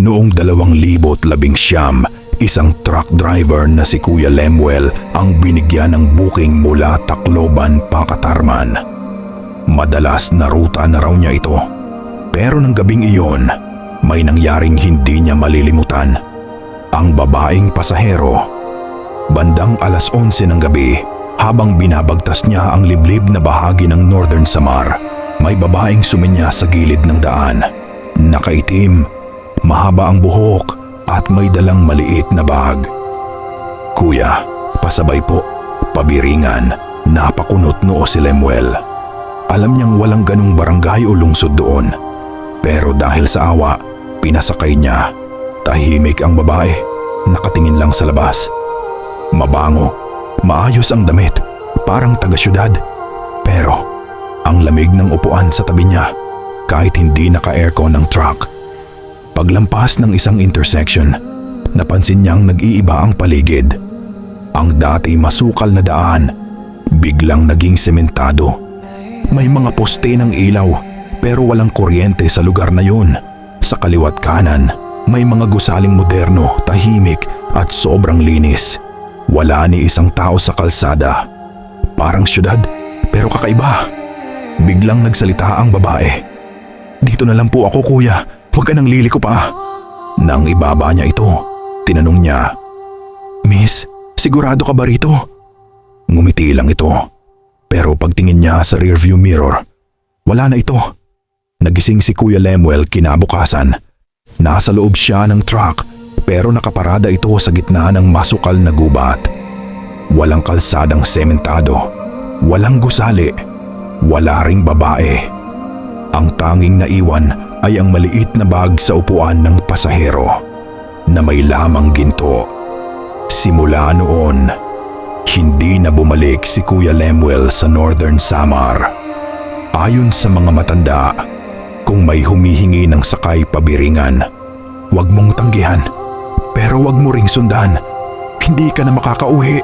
Noong 2019, isang truck driver na si Kuya Lemuel ang binigyan ng booking mula Tacloban pa Katarman. Madalas na ruta na raw niya ito. Pero ng gabing iyon, may nangyaring hindi niya malilimutan. Ang babaeng pasahero. Bandang alas 11 ng gabi, habang binabagtas niya ang liblib na bahagi ng Northern Samar, may babaeng suminya sa gilid ng daan. Nakaitim, mahaba ang buhok at may dalang maliit na bag. "Kuya, pasabay po." Pabiringan, napakunot noo si Lemuel. Alam niyang walang ganung barangay o lungsod doon. Pero dahil sa awa, pinasakay niya. Tahimik ang babae, nakatingin lang sa labas. Mabango, maayos ang damit, parang taga-syudad. Pero ang lamig ng upuan sa tabi niya, kahit hindi naka-aircon ng truck. Paglampas ng isang intersection, napansin niyang nag-iiba ang paligid. Ang dati masukal na daan, biglang naging sementado. May mga poste ng ilaw, pero walang kuryente sa lugar na yun. Sa kaliwat kanan, may mga gusaling moderno, tahimik at sobrang linis. Wala ni isang tao sa kalsada. Parang syudad, pero kakaiba. Biglang nagsalita ang babae. "Dito na lang po ako, kuya. Huwag ka nang liliko pa." Nang ibaba niya ito, tinanong niya, "Miss, sigurado ka ba rito?" Ngumiti lang ito. Pero pagtingin niya sa rearview mirror, wala na ito. Nagising si Kuya Lemuel kinabukasan. Nasa loob siya ng truck, pero nakaparada ito sa gitna ng masukal na gubat. Walang kalsadang sementado, walang gusali, wala ring babae. Ang tanging naiwan ay ang maliit na bag sa upuan ng pasahero na may lamang ginto. Simula noon, hindi na bumalik si Kuya Lemuel sa Northern Samar. Ayon sa mga matanda, kung may humihingi ng sakay pabiringan, huwag mong tanggihan, pero huwag mo ring sundan. Hindi ka na makakauwi.